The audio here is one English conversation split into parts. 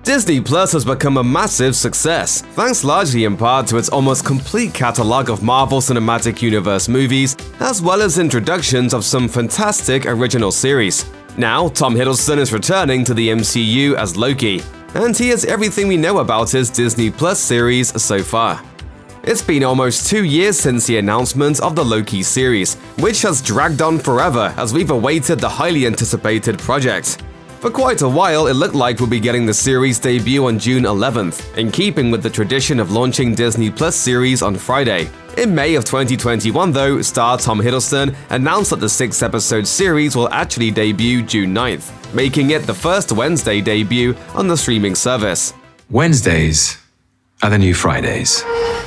Disney Plus has become a massive success, thanks largely in part to its almost complete catalog of Marvel Cinematic Universe movies, as well as introductions of some fantastic original series. Now, Tom Hiddleston is returning to the MCU as Loki, and here's everything we know about his Disney Plus series so far. It's been almost 2 years since the announcement of the Loki series, which has dragged on forever as we've awaited the highly anticipated project. For quite a while, it looked like we'll be getting the series debut on June 11th, in keeping with the tradition of launching Disney Plus series on Friday. In May of 2021 though, star Tom Hiddleston announced that the 6-episode series will actually debut June 9th, making it the first Wednesday debut on the streaming service. Wednesdays are the new Fridays.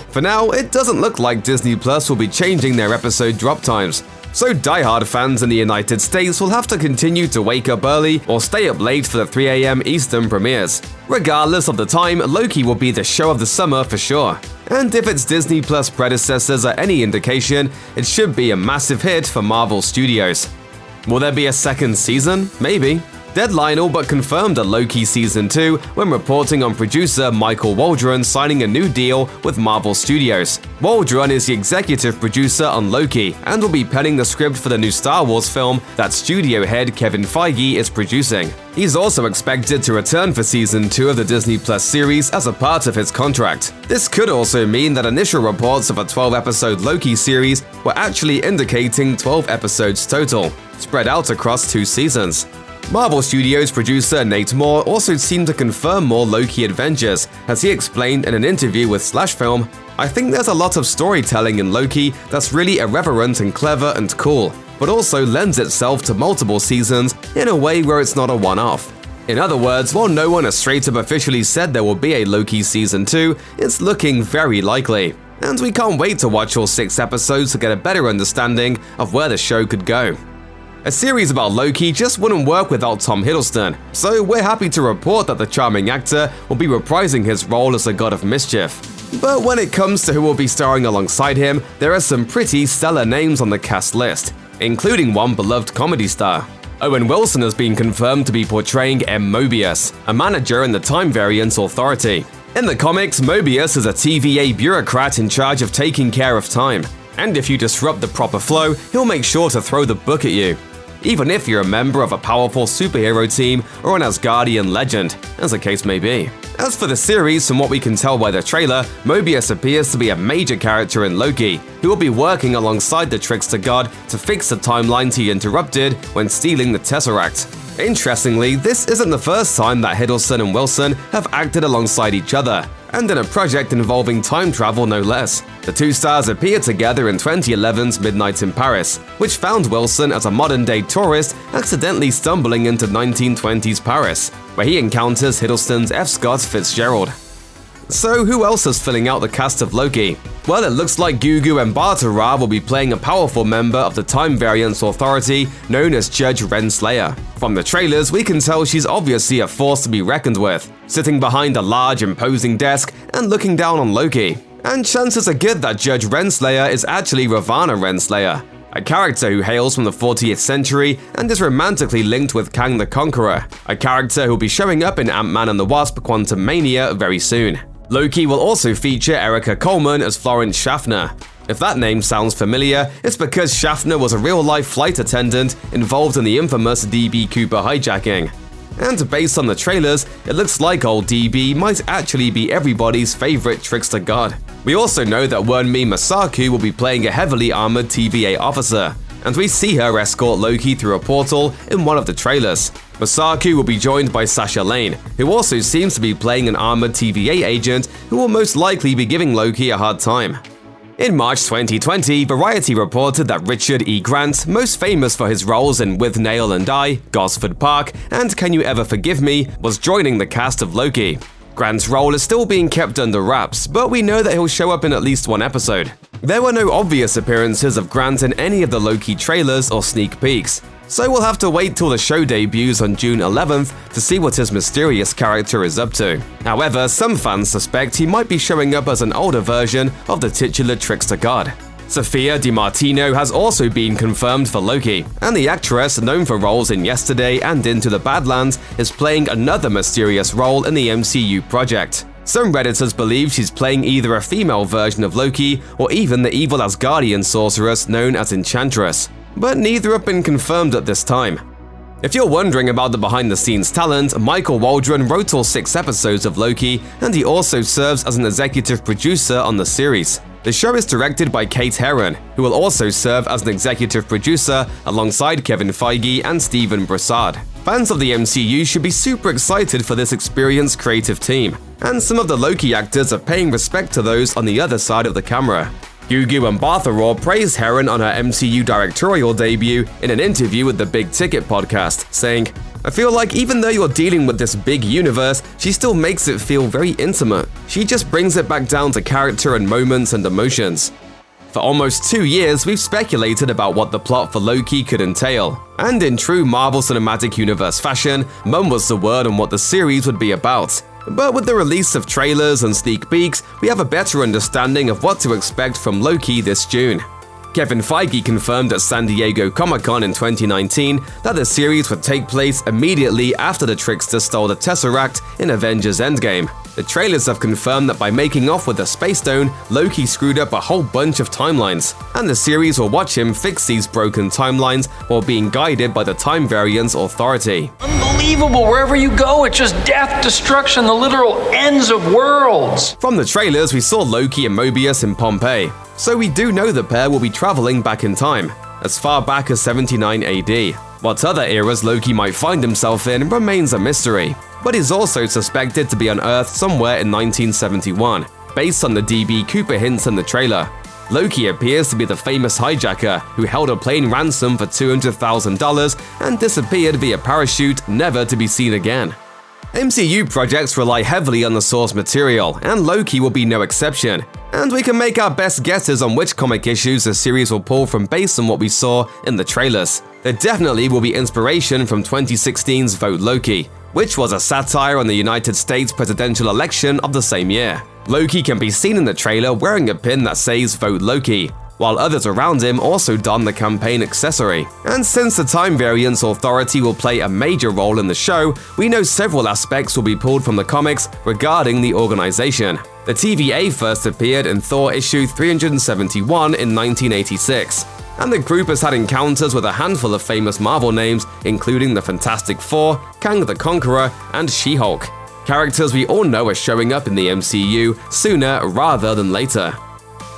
For now, it doesn't look like Disney Plus will be changing their episode drop times, so die-hard fans in the United States will have to continue to wake up early or stay up late for the 3 a.m. Eastern premieres. Regardless of the time, Loki will be the show of the summer for sure. And if its Disney Plus predecessors are any indication, it should be a massive hit for Marvel Studios. Will there be a second season? Maybe. Deadline all but confirmed a Loki Season 2 when reporting on producer Michael Waldron signing a new deal with Marvel Studios. Waldron is the executive producer on Loki and will be penning the script for the new Star Wars film that studio head Kevin Feige is producing. He's also expected to return for Season 2 of the Disney Plus series as a part of his contract. This could also mean that initial reports of a 12-episode Loki series were actually indicating 12 episodes total, spread out across 2 seasons. Marvel Studios producer Nate Moore also seemed to confirm more Loki adventures, as he explained in an interview with Slashfilm, "I think there's a lot of storytelling in Loki that's really irreverent and clever and cool, but also lends itself to multiple seasons in a way where it's not a one-off." In other words, while no one has straight up officially said there will be a Loki Season 2, it's looking very likely. And we can't wait to watch all 6 episodes to get a better understanding of where the show could go. A series about Loki just wouldn't work without Tom Hiddleston, so we're happy to report that the charming actor will be reprising his role as the God of Mischief. But when it comes to who will be starring alongside him, there are some pretty stellar names on the cast list, including one beloved comedy star. Owen Wilson has been confirmed to be portraying M. Mobius, a manager in the Time Variance Authority. In the comics, Mobius is a TVA bureaucrat in charge of taking care of time, and if you disrupt the proper flow, he'll make sure to throw the book at you, even if you're a member of a powerful superhero team or an Asgardian legend, as the case may be. As for the series, from what we can tell by the trailer, Mobius appears to be a major character in Loki, who will be working alongside the trickster god to fix the timelines he interrupted when stealing the Tesseract. Interestingly, this isn't the first time that Hiddleston and Wilson have acted alongside each other, and in a project involving time travel no less. The 2 stars appeared together in 2011's Midnight in Paris, which found Wilson as a modern-day tourist accidentally stumbling into 1920s Paris, where he encounters Hiddleston's F. Scott Fitzgerald. So who else is filling out the cast of Loki? Well, it looks like Gugu Mbatha-Raw will be playing a powerful member of the Time Variance Authority known as Judge Renslayer. From the trailers, we can tell she's obviously a force to be reckoned with, sitting behind a large, imposing desk and looking down on Loki. And chances are good that Judge Renslayer is actually Ravana Renslayer, a character who hails from the 40th century and is romantically linked with Kang the Conqueror, a character who'll be showing up in Ant-Man and the Wasp: Quantumania very soon. Loki will also feature Erica Coleman as Florence Schaffner. If that name sounds familiar, it's because Schaffner was a real-life flight attendant involved in the infamous DB Cooper hijacking. And based on the trailers, it looks like old DB might actually be everybody's favorite trickster god. We also know that Wunmi Masaku will be playing a heavily armored TVA officer, and we see her escort Loki through a portal in one of the trailers. Masaku will be joined by Sasha Lane, who also seems to be playing an armored TVA agent who will most likely be giving Loki a hard time. In March 2020, Variety reported that Richard E. Grant, most famous for his roles in With Nail and I, Gosford Park, and Can You Ever Forgive Me, was joining the cast of Loki. Grant's role is still being kept under wraps, but we know that he'll show up in at least one episode. There were no obvious appearances of Grant in any of the Loki trailers or sneak peeks, so we'll have to wait till the show debuts on June 11th to see what his mysterious character is up to. However, some fans suspect he might be showing up as an older version of the titular trickster god. Sophia DiMartino has also been confirmed for Loki, and the actress, known for roles in Yesterday and Into the Badlands, is playing another mysterious role in the MCU project. Some Redditors believe she's playing either a female version of Loki or even the evil Asgardian sorceress known as Enchantress, but neither have been confirmed at this time. If you're wondering about the behind-the-scenes talent, Michael Waldron wrote all 6 episodes of Loki, and he also serves as an executive producer on the series. The show is directed by Kate Herron, who will also serve as an executive producer alongside Kevin Feige and Steven Broussard. Fans of the MCU should be super excited for this experienced creative team, and some of the Loki actors are paying respect to those on the other side of the camera. Gugu Mbatha-Raw praised Herron on her MCU directorial debut in an interview with the Big Ticket podcast, saying, "I feel like even though you're dealing with this big universe, she still makes it feel very intimate. She just brings it back down to character and moments and emotions." For almost 2 years, we've speculated about what the plot for Loki could entail. And in true Marvel Cinematic Universe fashion, mum was the word on what the series would be about. But with the release of trailers and sneak peeks, we have a better understanding of what to expect from Loki this June. Kevin Feige confirmed at San Diego Comic-Con in 2019 that the series would take place immediately after the Trickster stole the Tesseract in Avengers Endgame. The trailers have confirmed that by making off with the Space Stone, Loki screwed up a whole bunch of timelines, and the series will watch him fix these broken timelines while being guided by the Time Variance Authority. Unbelievable, wherever you go, it's just death, destruction, the literal ends of worlds. From the trailers, we saw Loki and Mobius in Pompeii, so we do know the pair will be traveling back in time, as far back as 79 AD. What other eras Loki might find himself in remains a mystery, but is also suspected to be on Earth somewhere in 1971, based on the DB Cooper hints in the trailer. Loki appears to be the famous hijacker who held a plane ransom for $200,000 and disappeared via parachute, never to be seen again. MCU projects rely heavily on the source material, and Loki will be no exception, and we can make our best guesses on which comic issues the series will pull from based on what we saw in the trailers. There definitely will be inspiration from 2016's Vote Loki, which was a satire on the United States presidential election of the same year. Loki can be seen in the trailer wearing a pin that says Vote Loki, while others around him also don the campaign accessory. And since the Time Variance Authority will play a major role in the show, we know several aspects will be pulled from the comics regarding the organization. The TVA first appeared in Thor issue 371 in 1986, and the group has had encounters with a handful of famous Marvel names, including the Fantastic Four, Kang the Conqueror, and She-Hulk. Characters we all know are showing up in the MCU sooner rather than later.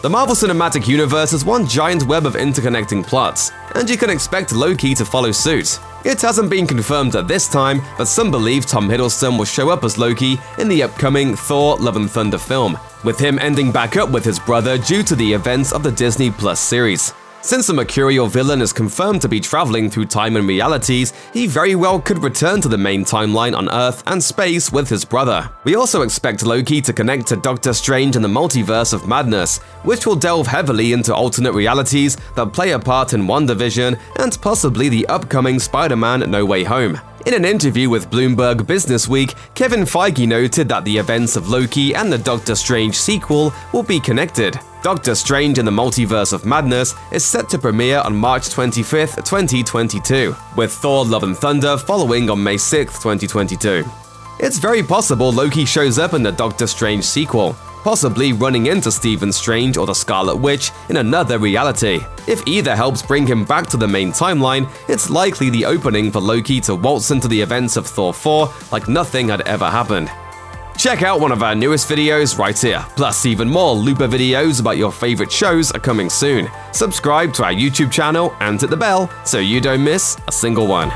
The Marvel Cinematic Universe is one giant web of interconnecting plots, and you can expect Loki to follow suit. It hasn't been confirmed at this time, but some believe Tom Hiddleston will show up as Loki in the upcoming Thor: Love and Thunder film, with him ending back up with his brother due to the events of the Disney Plus series. Since the mercurial villain is confirmed to be traveling through time and realities, he very well could return to the main timeline on Earth and space with his brother. We also expect Loki to connect to Doctor Strange and the Multiverse of Madness, which will delve heavily into alternate realities that play a part in WandaVision and possibly the upcoming Spider-Man No Way Home. In an interview with Bloomberg Businessweek, Kevin Feige noted that the events of Loki and the Doctor Strange sequel will be connected. Doctor Strange and the Multiverse of Madness is set to premiere on March 25th, 2022, with Thor: Love and Thunder following on May 6th, 2022. It's very possible Loki shows up in the Doctor Strange sequel, possibly running into Stephen Strange or the Scarlet Witch in another reality. If either helps bring him back to the main timeline, it's likely the opening for Loki to waltz into the events of Thor 4 like nothing had ever happened. Check out one of our newest videos right here, plus even more Looper videos about your favorite shows are coming soon. Subscribe to our YouTube channel and hit the bell so you don't miss a single one.